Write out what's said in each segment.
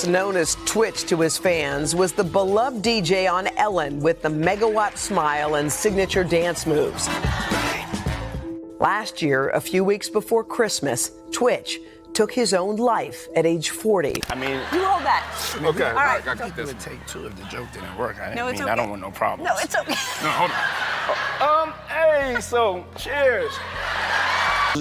Known as Twitch to his fans, was the beloved DJ on Ellen with the megawatt smile and signature dance moves. Last year, a few weeks before Christmas, Twitch took his own life at age 40. I mean, you hold that. Okay, all right. I got this. Take two if the joke didn't work. No, it's okay. I don't want no problems. No, it's okay. No, hold on. Hey, so cheers.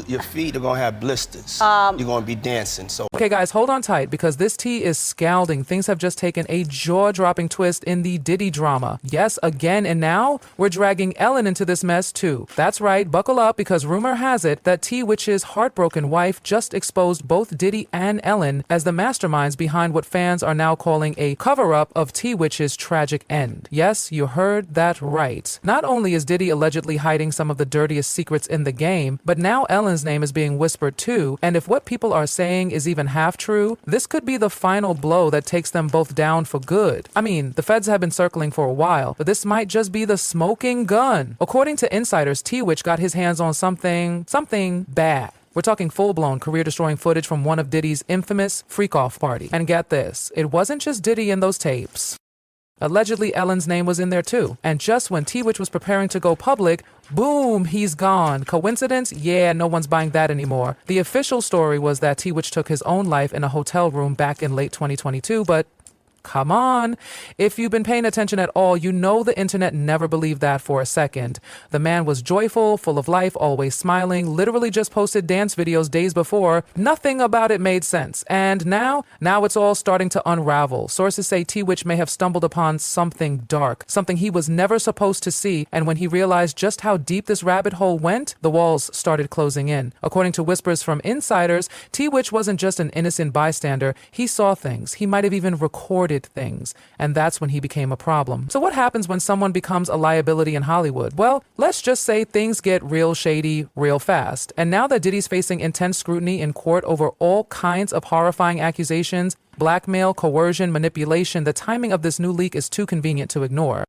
Your feet are gonna have blisters. You're gonna be dancing. So okay, guys, hold on tight because this tea is scalding. Things have just taken a jaw-dropping twist in the Diddy drama. Yes, again, and now we're dragging Ellen into this mess too. That's right, buckle up because rumor has it that tWitch's heartbroken wife just exposed both Diddy and Ellen as the masterminds behind what fans are now calling a cover-up of tWitch's tragic end. Yes, you heard that right. Not only is Diddy allegedly hiding some of the dirtiest secrets in the game, but now Ellen's name is being whispered too, and if what people are saying is even half true, this could be the final blow that takes them both down for good. I mean, the feds have been circling for a while, but this might just be the smoking gun. According to insiders, tWitch got his hands on something bad. We're talking full-blown, career-destroying footage from one of Diddy's infamous freak-off party. And get this, it wasn't just Diddy in those tapes. Allegedly, Ellen's name was in there too. And just when tWitch was preparing to go public, boom, he's gone. Coincidence? Yeah, no one's buying that anymore. The official story was that tWitch took his own life in a hotel room back in late 2022, but come on. If you've been paying attention at all, you know the internet never believed that for a second. The man was joyful, full of life, always smiling, literally just posted dance videos days before. Nothing about it made sense. And now it's all starting to unravel. Sources say tWitch may have stumbled upon something dark, something he was never supposed to see. And when he realized just how deep this rabbit hole went, the walls started closing in. According to whispers from insiders, tWitch wasn't just an innocent bystander. He saw things. He might have even recorded things, and that's when he became a problem. So what happens when someone becomes a liability in Hollywood? Well, let's just say things get real shady real fast. And now that Diddy's facing intense scrutiny in court over all kinds of horrifying accusations, blackmail, coercion, manipulation, the timing of this new leak is too convenient to ignore.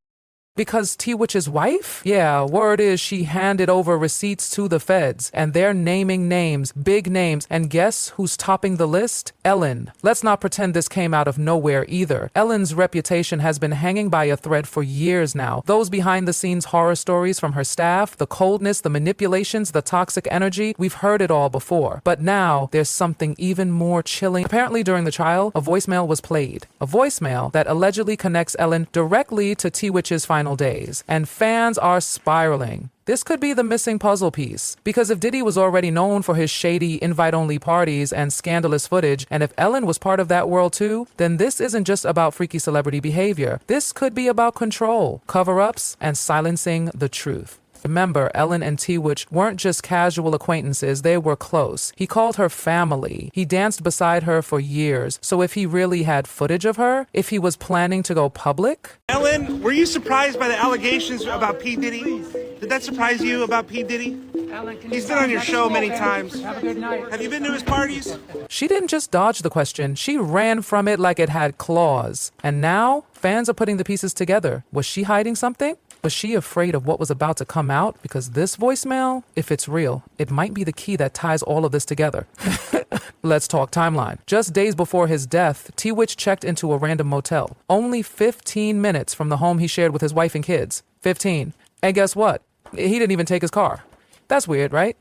Because tWitch's wife? Yeah, word is she handed over receipts to the feds, and they're naming names, big names, and guess who's topping the list? Ellen. Let's not pretend this came out of nowhere either. Ellen's reputation has been hanging by a thread for years now. Those behind-the-scenes horror stories from her staff, the coldness, the manipulations, the toxic energy, we've heard it all before. But now, there's something even more chilling. Apparently during the trial, a voicemail was played. A voicemail that allegedly connects Ellen directly to tWitch's final days, and fans are spiraling. This could be the missing puzzle piece, because if Diddy was already known for his shady invite-only parties and scandalous footage, and if Ellen was part of that world too, then this isn't just about freaky celebrity behavior. This could be about control, cover-ups, and silencing the truth. Remember, Ellen and tWitch weren't just casual acquaintances, they were close. He called her family. He danced beside her for years. So if he really had footage of her, if he was planning to go public... Ellen, were you surprised by the allegations about P. Diddy? Did that surprise you about P. Diddy? He's been on your show many times. Have a good night. Have you been to his parties? She didn't just dodge the question, she ran from it like it had claws. And now, fans are putting the pieces together. Was she hiding something? Was she afraid of what was about to come out? Because this voicemail, if it's real, it might be the key that ties all of this together. Let's talk timeline. Just days before his death, tWitch checked into a random motel. Only 15 minutes from the home he shared with his wife and kids. 15. And guess what? He didn't even take his car. That's weird, right?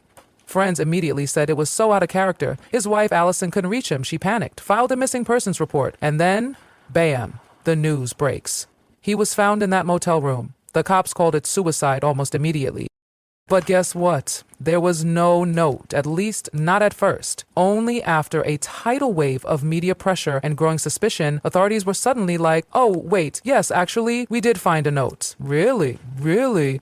Friends immediately said it was so out of character. His wife, Allison, couldn't reach him. She panicked, filed a missing persons report. And then, bam, the news breaks. He was found in that motel room. The cops called it suicide almost immediately. But guess what? There was no note, at least not at first. Only after a tidal wave of media pressure and growing suspicion, authorities were suddenly like, oh, wait, yes, actually, we did find a note. Really?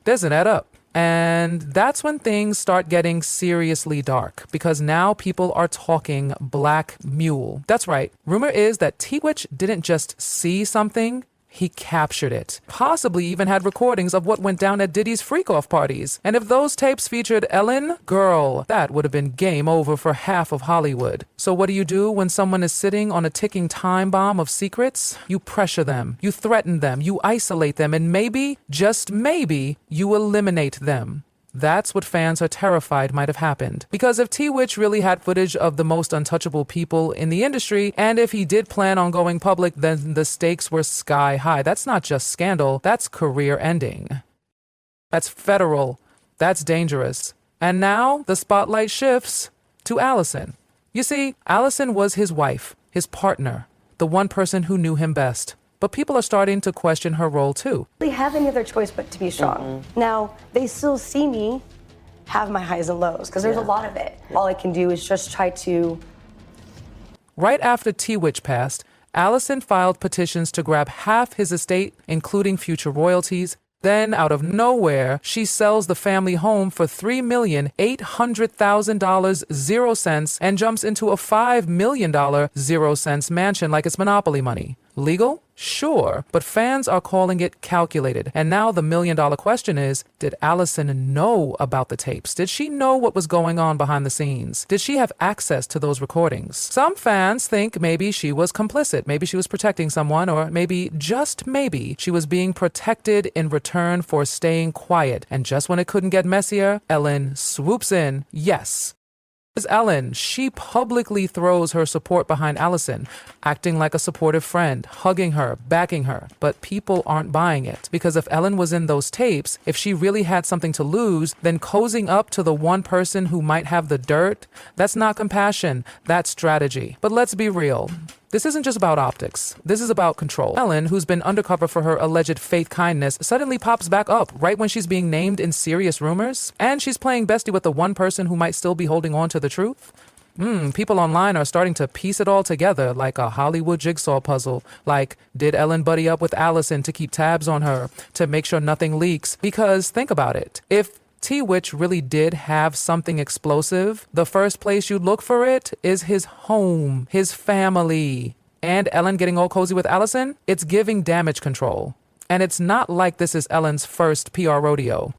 Doesn't add up. And that's when things start getting seriously dark, because now people are talking Black Mule. That's right. Rumor is that tWitch didn't just see something, he captured it. Possibly even had recordings of what went down at Diddy's freak-off parties. And if those tapes featured Ellen, girl, that would have been game over for half of Hollywood. So what do you do when someone is sitting on a ticking time bomb of secrets? You pressure them, you threaten them, you isolate them, and maybe, just maybe, you eliminate them. That's what fans are terrified might have happened. Because if tWitch really had footage of the most untouchable people in the industry, and if he did plan on going public, then the stakes were sky high. That's not just scandal, that's career ending. That's federal. That's dangerous. And now the spotlight shifts to Allison. You see, Allison was his wife, his partner, the one person who knew him best. But people are starting to question her role too. They have any other choice but to be strong. Now, they still see me have my highs and lows, because there's a lot of it. All I can do is just try to... Right after tWitch passed, Allison filed petitions to grab half his estate, including future royalties. Then, out of nowhere, she sells the family home for $3,800,000, 0 cents, and jumps into a $5 million, 0 cents mansion like it's Monopoly money. Legal? Sure, but fans are calling it calculated. And now the million-dollar question is, did Allison know about the tapes? Did she know what was going on behind the scenes? Did she have access to those recordings? Some fans think maybe she was complicit. Maybe she was protecting someone, or maybe, just maybe, she was being protected in return for staying quiet. And just when it couldn't get messier, Ellen swoops in. Yes. Ellen, she publicly throws her support behind Allison, acting like a supportive friend, hugging her, backing her. But people aren't buying it, because if Ellen was in those tapes, if she really had something to lose, then cozying up to the one person who might have the dirt, that's not compassion, that's strategy. But let's be real. This isn't just about optics. This is about control. Ellen, who's been undercover for her alleged faith kindness, suddenly pops back up right when she's being named in serious rumors. And she's playing bestie with the one person who might still be holding on to the truth. People online are starting to piece it all together like a Hollywood jigsaw puzzle. Like, did Ellen buddy up with Allison to keep tabs on her, to make sure nothing leaks? Because think about it. If tWitch really did have something explosive, the first place you'd look for it is his home, his family. And Ellen getting all cozy with Allison? It's giving damage control. And it's not like this is Ellen's first PR rodeo.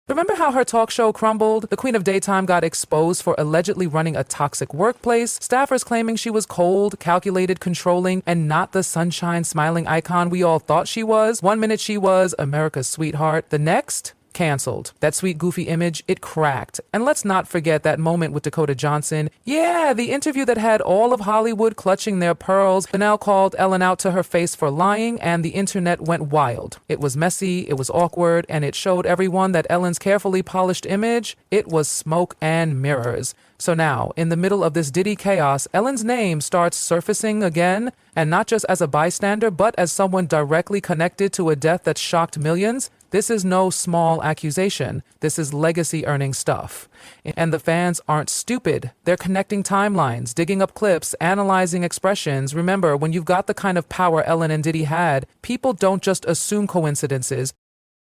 Remember how her talk show crumbled? The Queen of Daytime got exposed for allegedly running a toxic workplace, staffers claiming she was cold, calculated, controlling, and not the sunshine smiling icon we all thought she was. One minute she was America's sweetheart, the next, canceled. That sweet goofy image, it cracked. And let's not forget that moment with Dakota Johnson. Yeah, the interview that had all of Hollywood clutching their pearls. Janelle called Ellen out to her face for lying, and the internet went wild. It was messy, it was awkward, and it showed everyone that Ellen's carefully polished image, it was smoke and mirrors. So now, in the middle of this Diddy chaos, Ellen's name starts surfacing again, and not just as a bystander, but as someone directly connected to a death that shocked millions. This is no small accusation. This is legacy-earning stuff. And the fans aren't stupid. They're connecting timelines, digging up clips, analyzing expressions. Remember, when you've got the kind of power Ellen and Diddy had, people don't just assume coincidences.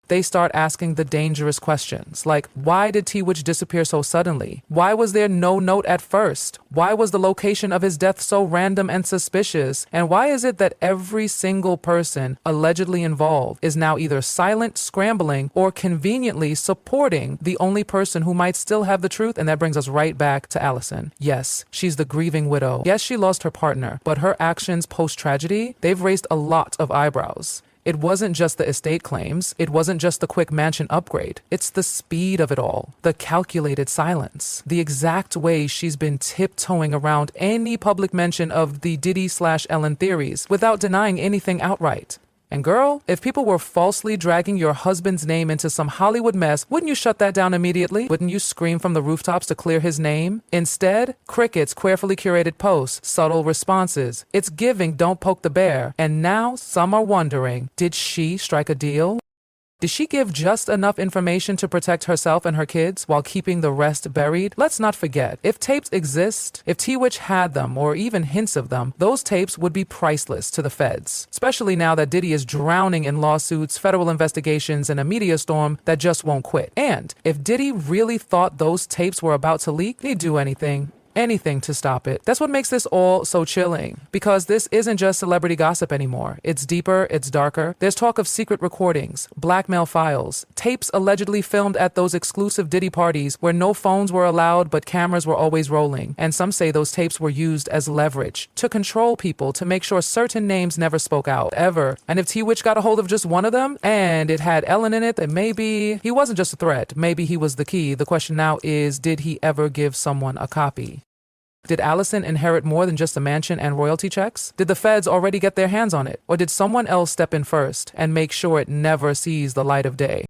They start asking the dangerous questions, like, why did tWitch disappear so suddenly? Why was there no note at first? Why was the location of his death so random and suspicious? And why is it that every single person allegedly involved is now either silent, scrambling, or conveniently supporting the only person who might still have the truth? And that brings us right back to Allison. Yes, she's the grieving widow. Yes, she lost her partner, but her actions post-tragedy, they've raised a lot of eyebrows. It wasn't just the estate claims. It wasn't just the quick mansion upgrade. It's the speed of it all, the calculated silence, the exact way she's been tiptoeing around any public mention of the Diddy/Ellen theories without denying anything outright. And girl, if people were falsely dragging your husband's name into some Hollywood mess, wouldn't you shut that down immediately? Wouldn't you scream from the rooftops to clear his name? Instead, crickets, carefully curated posts, subtle responses. It's giving don't poke the bear. And now some are wondering, did she strike a deal? Did she give just enough information to protect herself and her kids while keeping the rest buried? Let's not forget, if tapes exist, if tWitch had them or even hints of them, those tapes would be priceless to the feds, especially now that Diddy is drowning in lawsuits, federal investigations, and a media storm that just won't quit. And if Diddy really thought those tapes were about to leak, he'd do anything. anything to stop it. That's what makes this all so chilling. Because this isn't just celebrity gossip anymore. It's deeper, it's darker. There's talk of secret recordings, blackmail files, tapes allegedly filmed at those exclusive Diddy parties where no phones were allowed but cameras were always rolling. And some say those tapes were used as leverage to control people, to make sure certain names never spoke out, ever. And if tWitch got a hold of just one of them, and it had Ellen in it, then maybe he wasn't just a threat. Maybe he was the key. The question now is, did he ever give someone a copy? Did Allison inherit more than just a mansion and royalty checks? Did the feds already get their hands on it? Or did someone else step in first and make sure it never sees the light of day?